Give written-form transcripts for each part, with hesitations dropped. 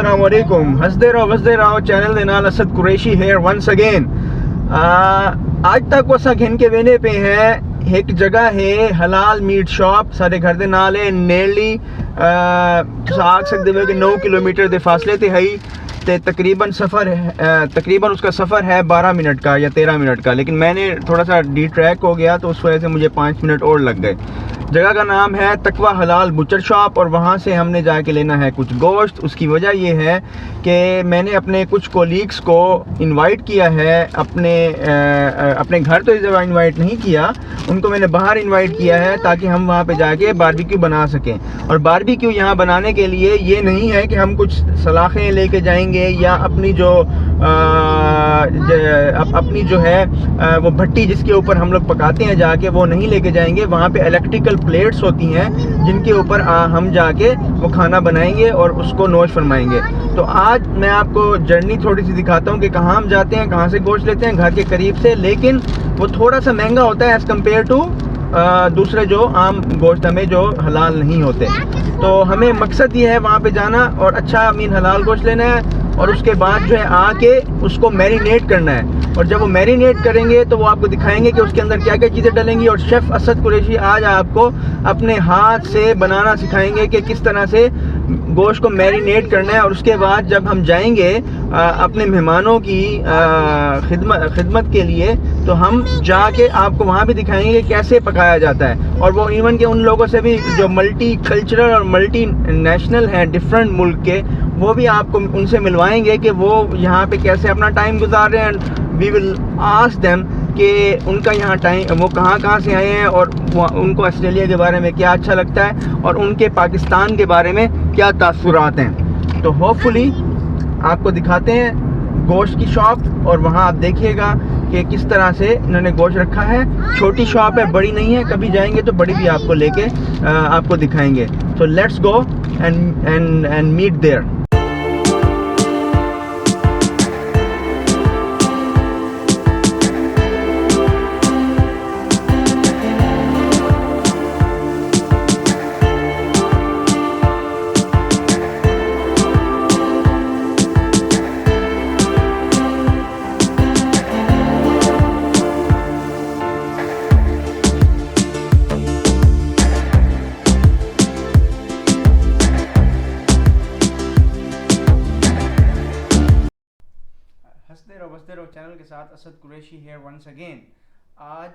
अस्सलामुअलैकुम। हसदे रहो चैनल दे नाल Asad Qureshi here once again. आज तक वो घिन के वेने पे है एक जगह है हलाल मीट शॉप साढ़े घर के नाल है नेरली आख सकते हो कि 9 किलोमीटर के फासले ते है ते तकरीबन सफ़र तकरीबन उसका सफ़र है 12 मिनट का या 13 मिनट का, लेकिन मैंने थोड़ा सा डी ट्रैक हो गया तो उस वजह से मुझे 5 मिनट और लग गए। जगह का नाम है तकवा हलाल बुचर शॉप और वहाँ से हमने जाके लेना है कुछ गोश्त। उसकी वजह यह है कि मैंने अपने कुछ कोलीग्स को इनवाइट किया है अपने घर, तो इस जगह इनवाइट नहीं किया, उनको मैंने बाहर इनवाइट किया है ताकि हम वहाँ पे जाके बारबेक्यू बना सकें। और बारबेक्यू यहाँ बनाने के लिए ये नहीं है कि हम कुछ सलाखें लेके जाएंगे या अपनी जो है वो भट्टी जिसके ऊपर हम लोग पकाते हैं जाके वो नहीं लेके जाएंगे। वहाँ पे इलेक्ट्रिकल प्लेट्स होती हैं जिनके ऊपर हम जाके वो खाना बनाएंगे और उसको नोश फरमाएंगे। तो आज मैं आपको जर्नी थोड़ी सी दिखाता हूँ कि कहाँ हम जाते हैं, कहाँ से गोश्त लेते हैं, घर के करीब से, लेकिन वो थोड़ा सा महंगा होता है एज़ कम्पेयर टू दूसरे जो आम गोश्त हमें जो हलाल नहीं होते। तो हमें मकसद ये है वहाँ पे जाना और अच्छा हलाल गोश्त लेना है और उसके बाद जो है आके उसको मैरिनेट करना है। और जब वो मैरिनेट करेंगे तो वो आपको दिखाएंगे कि उसके अंदर क्या क्या चीज़ें डलेंगी। और शेफ़ असद कुरैशी आज आपको अपने हाथ से बनाना सिखाएंगे कि किस तरह से गोश्त को मैरिनेट करना है। और उसके बाद जब हम जाएंगे अपने मेहमानों की खिदमत के लिए तो हम जाके आपको वहाँ भी दिखाएंगे कि कैसे पकाया जाता है। और वो इवन के उन लोगों से भी जो मल्टी कल्चरल और मल्टी नेशनल हैं डिफरेंट मुल्क के, वो भी आपको उनसे मिलवाएंगे कि वो यहाँ पे कैसे अपना टाइम गुजार रहे हैं। वी विल आस्क देम कि उनका यहाँ टाइम वो कहाँ से आए हैं और उनको ऑस्ट्रेलिया के बारे में क्या अच्छा लगता है और उनके पाकिस्तान के बारे में क्या तासुरात हैं। तो होपफुली आपको दिखाते हैं गोश्त की शॉप और वहाँ आप देखिएगा कि किस तरह से इन्होंने गोश्त रखा है। छोटी शॉप है, बड़ी नहीं है, कभी जाएंगे तो बड़ी भी आपको लेके आपको दिखाएंगे। So let's go and meet there. हंसते रहो चैनल के साथ Asad Qureshi here once again. आज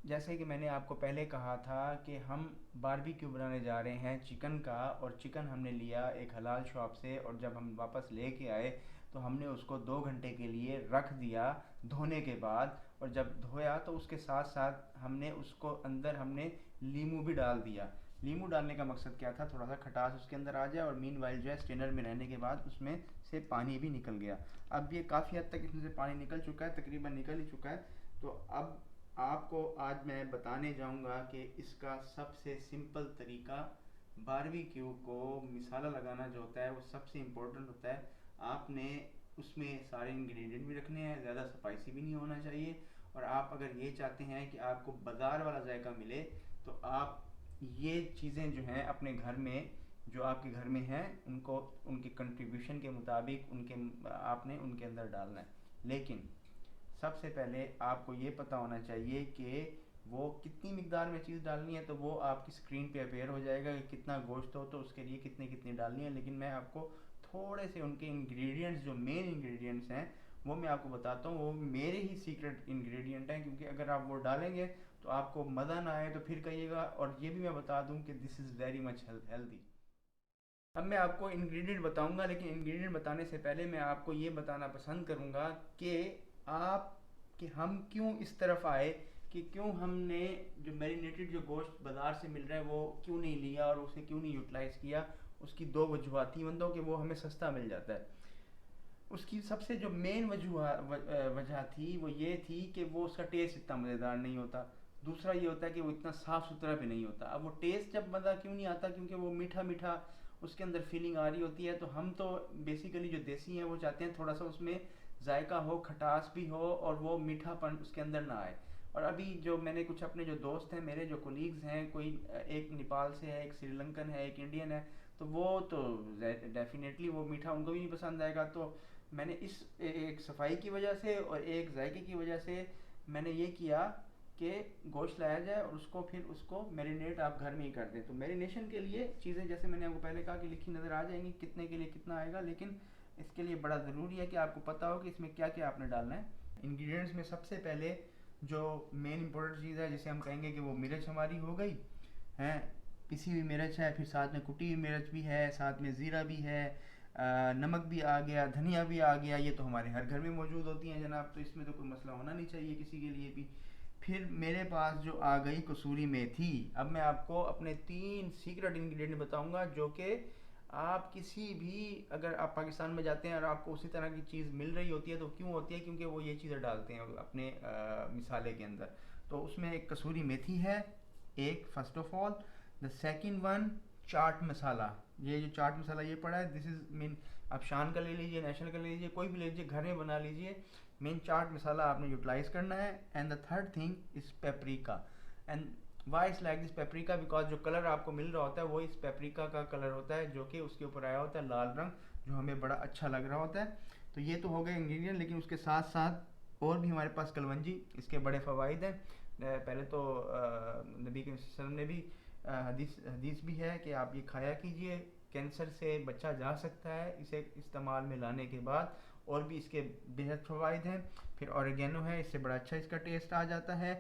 जैसे कि मैंने आपको पहले कहा था कि हम बारबेक्यू बनाने जा रहे हैं चिकन का, और चिकन हमने लिया एक हलाल शॉप से और जब हम वापस लेके आए तो हमने उसको 2 घंटे के लिए रख दिया धोने के बाद। और जब धोया तो उसके साथ साथ हमने उसको अंदर हमने लीमू भी डाल दिया। लीमू डालने का मकसद क्या था, थोड़ा सा खटास उसके अंदर आ जाए और मीनवाइल जो है स्ट्रेनर में रहने के बाद उसमें से पानी भी निकल गया। अब ये काफ़ी हद तक इसमें से पानी निकल चुका है, तकरीबन निकल ही चुका है। तो अब आपको आज मैं बताने जाऊंगा कि इसका सबसे सिंपल तरीका बारबेक्यू को मसाला लगाना जो होता है वो सबसे इम्पोर्टेंट होता है। आपने उसमें सारे इंग्रेडिएंट भी रखने हैं, ज़्यादा स्पाइसी भी नहीं होना चाहिए। और आप अगर ये चाहते हैं कि आपको बाज़ार वाला जायका मिले तो आप ये चीज़ें जो हैं अपने घर में जो आपके घर में हैं उनको उनके कंट्रीब्यूशन के मुताबिक आपने उनके अंदर डालना है। लेकिन सबसे पहले आपको ये पता होना चाहिए कि वो कितनी मिकदार में चीज़ डालनी है, तो वो आपकी स्क्रीन पे अपेयर हो जाएगा कि कितना गोश्त हो तो उसके लिए कितनी कितनी डालनी है। लेकिन मैं आपको थोड़े से उनके इंग्रेडिएंट्स जो मेन इंग्रेडिएंट्स हैं वो मैं आपको बताता हूँ। वो मेरे ही सीक्रेट इंग्रेडिएंट हैं, क्योंकि अगर आप वो डालेंगे तो आपको मज़ा ना आए तो फिर कहिएगा। और ये भी मैं बता दूँ कि this is very much healthy. अब मैं आपको इंग्रेडिएंट बताऊंगा, लेकिन इंग्रेडिएंट बताने से पहले मैं आपको ये बताना पसंद करूंगा कि हम क्यों इस तरफ आए, कि क्यों हमने जो मैरिनेटेड जो गोश्त बाज़ार से मिल रहा है वो क्यों नहीं लिया और उसे क्यों नहीं यूटिलाइज़ किया। उसकी 2 वजूहत थी। बंदों कि वो हमें सस्ता मिल जाता है। उसकी सबसे जो मेन वजह थी वो ये थी कि वो उसका टेस्ट इतना मज़ेदार नहीं होता। दूसरा ये होता है कि वो इतना साफ़ सुथरा भी नहीं होता। अब वो टेस्ट जब मज़ा क्यों नहीं आता, क्योंकि वो मीठा मीठा उसके अंदर फीलिंग आ रही होती है। तो हम तो बेसिकली जो देसी हैं वो चाहते हैं थोड़ा सा उसमें जायका हो, खटास भी हो और वो मीठापन उसके अंदर ना आए। और अभी जो मैंने कुछ अपने जो दोस्त हैं, मेरे जो कोलीग्स हैं, कोई एक नेपाल से है, एक श्रीलंकन है, एक इंडियन है, तो वो तो डेफिनेटली वो मीठा उनको भी नहीं पसंद आएगा। तो मैंने इस एक सफाई की वजह से और एक जायके की वजह से मैंने ये किया कि गोश्त लाया जाए और उसको फिर उसको मैरिनेट आप घर में ही कर दें। तो मैरिनेशन के लिए चीज़ें जैसे मैंने आपको पहले कहा कि लिखी नज़र आ जाएंगी कितने के लिए कितना आएगा, लेकिन इसके लिए बड़ा ज़रूरी है कि आपको पता हो कि इसमें क्या क्या आपने डालना है। इंग्रेडिएंट्स में सबसे पहले जो मेन इंपॉर्टेंट चीज़ है जिसे हम कहेंगे कि वो मिर्च हमारी हो गई है, पिसी हुई मिर्च है, फिर साथ में कुटी हुई मिर्च भी है, साथ में ज़ीरा भी है, नमक भी आ गया, धनिया भी आ गया। ये तो हमारे हर घर में मौजूद होती हैं जनाब, तो इसमें तो कोई मसला होना नहीं चाहिए किसी के लिए भी। फिर मेरे पास जो आ गई कसूरी मेथी। अब मैं आपको अपने 3 सीक्रेट इंग्रेडिएंट बताऊंगा जो कि आप किसी भी, अगर आप पाकिस्तान में जाते हैं और आपको उसी तरह की चीज़ मिल रही होती है तो क्यों होती है, क्योंकि वो ये चीज़ें डालते हैं अपने मिसाले के अंदर। तो उसमें एक कसूरी मेथी है, एक first of all. The second one, chaat masala. ये जो चाट मसाला ये पड़ा है, दिस इज़ मीन, आप शान का ले लीजिए, नेशनल का ले लीजिए, कोई भी ले लीजिए, घर में बना लीजिए। मेन चाट मसाला आपने यूटिलाइज़ करना है। And the third thing is paprika. And why is like this paprika, because जो कलर आपको मिल रहा होता है वो इस पेपरिका का कलर होता है जो कि उसके ऊपर आया होता है लाल रंग, जो हमें बड़ा अच्छा लग रहा होता है। तो ये तो हो गए इंग्रेडिएंट, लेकिन उसके साथ साथ और भी हमारे पास कलवंजी, इसके बड़े फ़वाइद हैं। पहले तो नबी के वसल्लम ने भी हदीस हदीस भी है कि आप ये खाया कीजिए, कैंसर से बचा जा सकता है इसे इस्तेमाल में लाने के बाद। और भी इसके बेहद फ़वाइद हैं। फिर ऑरिगेनो है, इससे बड़ा अच्छा इसका टेस्ट आ जाता है।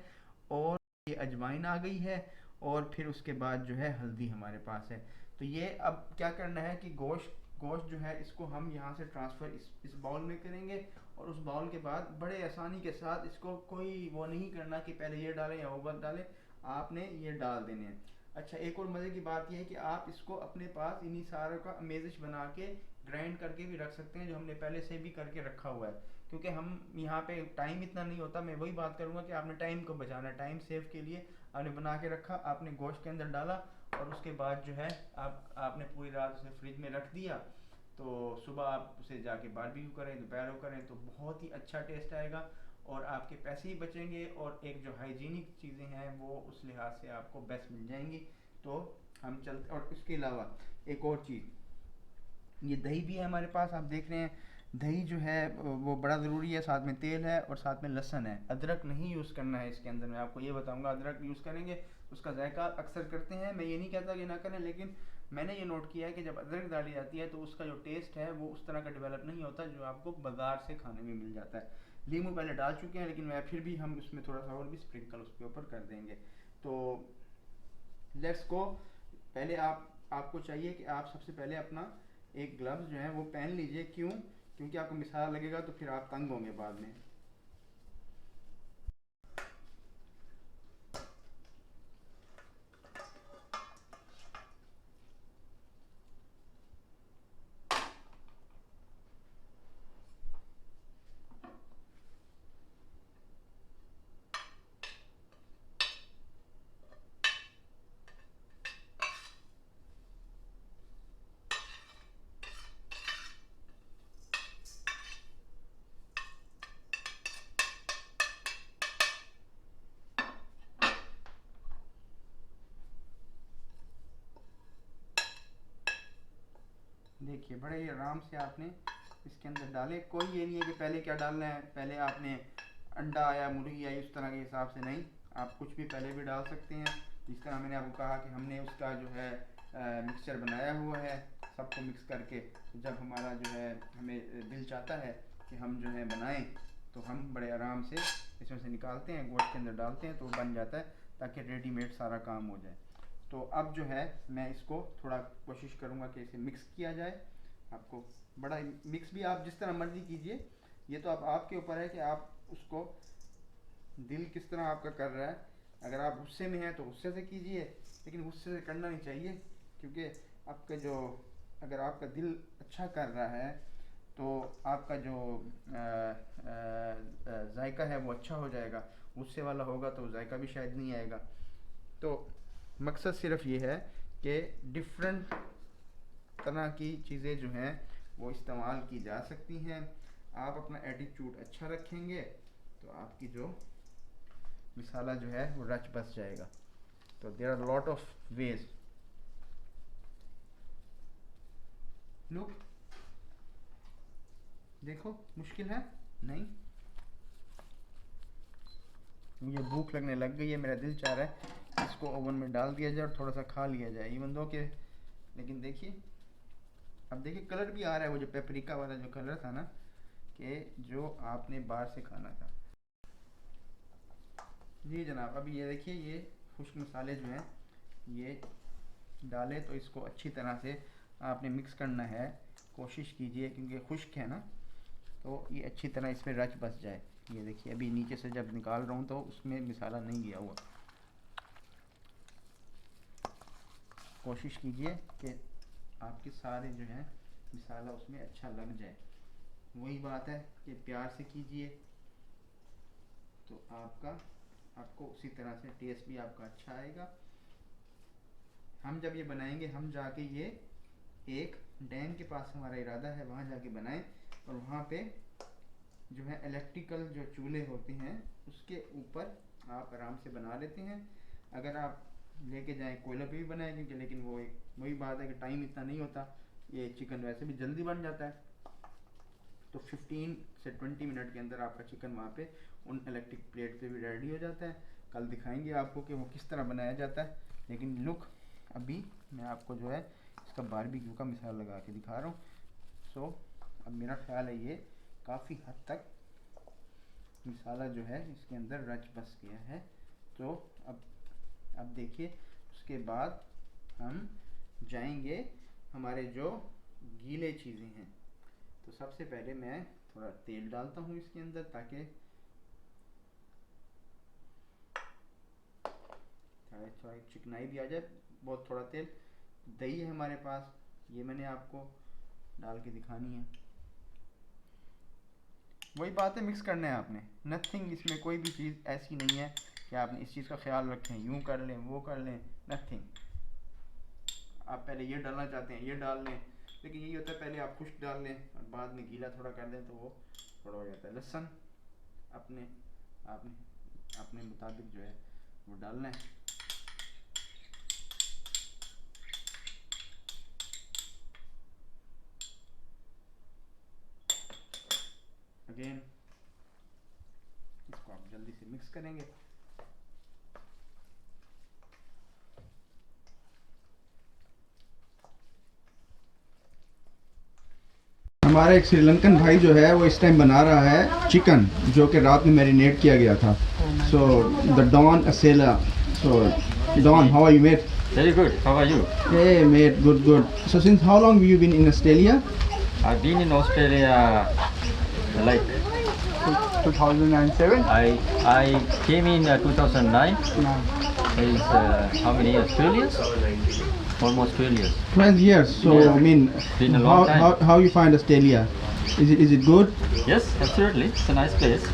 और ये अजवाइन आ गई है। और फिर उसके बाद जो है हल्दी हमारे पास है। तो ये अब क्या करना है कि गोश्त गोश्त जो है इसको हम यहाँ से ट्रांसफ़र इस बाउल में करेंगे। और उस बाउल के बाद बड़े आसानी के साथ इसको कोई वो नहीं करना कि पहले ये डालें या वो बाद डालें, आपने ये डाल देने हैं। अच्छा, एक और मज़े की बात यह है कि आप इसको अपने पास इन्हीं सारों का मेज़िश बना के ग्राइंड करके भी रख सकते हैं, जो हमने पहले से भी करके रखा हुआ है। क्योंकि हम यहाँ पे टाइम इतना नहीं होता, मैं वही बात करूँगा कि आपने टाइम को बचाना है। टाइम सेव के लिए आपने बना के रखा, आपने गोश्त के अंदर डाला और उसके बाद जो है आपने पूरी रात उसे फ्रिज में रख दिया। तो सुबह आप उसे जाके बारबेक्यू करें, दोपहर को करें, तो बहुत ही अच्छा टेस्ट आएगा और आपके पैसे ही बचेंगे और एक जो हाइजीनिक चीज़ें हैं वो उस लिहाज से आपको बेस्ट मिल जाएंगी। तो हम चलते, और इसके अलावा एक और चीज़, ये दही भी है हमारे पास, आप देख रहे हैं। दही जो है वो बड़ा ज़रूरी है, साथ में तेल है और साथ में लहसुन है। अदरक नहीं यूज़ करना है इसके अंदर, मैं आपको ये बताऊंगा। अदरक यूज़ करेंगे उसका जायका अक्सर करते हैं, मैं ये नहीं कहता कि ना करें, लेकिन मैंने ये नोट किया है कि जब अदरक डाली जाती है तो उसका जो टेस्ट है वो उस तरह का डेवलप नहीं होता जो आपको बाज़ार से खाने में मिल जाता है। लीमू पहले डाल चुके हैं, लेकिन मैं फिर भी हम उसमें थोड़ा सा और भी स्प्रिंकल उसके ऊपर कर देंगे। तो लेट्स गो। पहले आपको चाहिए कि आप सबसे पहले अपना एक ग्लव्स जो है वो पहन लीजिए। क्यों? क्योंकि आपको मिसाल लगेगा तो फिर आप तंग होंगे बाद में। देखिए, बड़े ही आराम से आपने इसके अंदर डाले। कोई ये नहीं है कि पहले क्या डालना है, पहले आपने अंडा या मुर्गी या इस तरह के हिसाब से नहीं, आप कुछ भी पहले भी डाल सकते हैं। जिस तरह मैंने आपको कहा कि हमने उसका जो है मिक्सचर बनाया हुआ है सबको मिक्स करके। तो जब हमारा जो है हमें दिल चाहता है कि हम जो है बनाएं, तो हम बड़े आराम से इसमें से निकालते हैं, गोश्त के अंदर डालते हैं, तो वो बन जाता है, ताकि रेडीमेड सारा काम हो जाए। तो अब जो है मैं इसको थोड़ा कोशिश करूँगा कि इसे मिक्स किया जाए। आपको बड़ा मिक्स भी आप जिस तरह मर्ज़ी कीजिए, ये तो अब आपके ऊपर है कि आप उसको दिल किस तरह आपका कर रहा है। अगर आप गुस्से में हैं तो गुस्से से कीजिए, लेकिन गुस्से से करना नहीं चाहिए, क्योंकि आपका जो, अगर आपका दिल अच्छा कर रहा है तो आपका जो जायका है वो अच्छा हो जाएगा। गुस्से वाला होगा तो जायका भी शायद नहीं आएगा। तो मकसद सिर्फ ये है कि डिफरेंट तरह की चीज़ें जो हैं वो इस्तेमाल की जा सकती हैं। आप अपना एटीट्यूड अच्छा रखेंगे तो आपकी जो मिसाला जो है वो रच बस जाएगा। तो there are lot of ways. Look, देखो मुश्किल है नहीं। मुझे भूख लगने लग गई है, मेरा दिल चाह रहा है इसको ओवन में डाल दिया जाए और थोड़ा सा खा लिया जाए, इवन दो के। लेकिन देखिए, अब देखिए कलर भी आ रहा है, वो जो पेपरिका वाला जो कलर था ना, कि जो आपने बाहर से खाना था। जी जनाब, अभी ये देखिए, ये खुश्क मसाले जो हैं ये डाले, तो इसको अच्छी तरह से आपने मिक्स करना है। कोशिश कीजिए, क्योंकि खुश्क है ना, तो ये अच्छी तरह इसमें रच बस जाए। ये देखिए, अभी नीचे से जब निकाल रहा हूँ तो उसमें मसाला नहीं गया हुआ। कोशिश कीजिए कि आपके सारे जो है मसाला उसमें अच्छा लग जाए। वही बात है कि प्यार से कीजिए तो आपको उसी तरह से टेस्ट भी आपका अच्छा आएगा। हम जब ये बनाएंगे, हम जाके ये एक डैम के पास हमारा इरादा है, वहाँ जाके बनाएं, और वहाँ पे जो है इलेक्ट्रिकल जो चूल्हे होते हैं उसके ऊपर आप आराम से बना लेते हैं। अगर आप लेके जाएं कोयला पे भी बनाएं, क्योंकि लेकिन वो एक वही बात है कि टाइम इतना नहीं होता। ये चिकन वैसे भी जल्दी बन जाता है, तो 15 से 20 मिनट के अंदर आपका चिकन वहाँ पे उन इलेक्ट्रिक प्लेट पे भी रेडी हो जाता है। कल दिखाएंगे आपको कि वो किस तरह बनाया जाता है। लेकिन लुक, अभी मैं आपको जो है इसका बारबेक्यू का मिसाल लगा के दिखा रहा हूँ। सो अब मेरा ख्याल है ये काफ़ी हद तक मसाला जो है इसके अंदर रच बस गया है। तो अब देखिए, उसके बाद हम जाएंगे हमारे जो गीले चीज़ें हैं। तो सबसे पहले मैं थोड़ा तेल डालता हूँ इसके अंदर, ताकि थोड़ा चिकनाई भी आ जाए। बहुत थोड़ा तेल। दही है हमारे पास, ये मैंने आपको डाल के दिखानी है। वही बात है, मिक्स करना है आपने, नथिंग, इसमें कोई भी चीज़ ऐसी नहीं है कि आपने इस चीज़ का ख्याल रखें, यूँ कर लें वो कर लें, नथिंग। आप पहले ये डालना चाहते हैं ये डाल लें, लेकिन यही होता है पहले आप खुश्क डाल लें और बाद में गीला थोड़ा कर दें, तो वो थोड़ा हो जाता है। लहसुन आपने अपने मुताबिक जो है वो डालना है। अगेन इसको आप जल्दी से मिक्स करेंगे। हमारा एक श्रीलंकन भाई जो है वो इस टाइम बना रहा है चिकन, जो कि रात में मैरिनेट किया गया था। So the Don Asela. So Don, how are you mate? Very good. How are you? Hey mate, good. So since how long have you been in Australia? I've been in Australia like 2007. I came in 2009. Is how many years? 12 years? Almost 12 years. 12 years. So Yeah. I mean, Been a long time. how you find Australia? Is it good? Yes, absolutely. It's a nice place.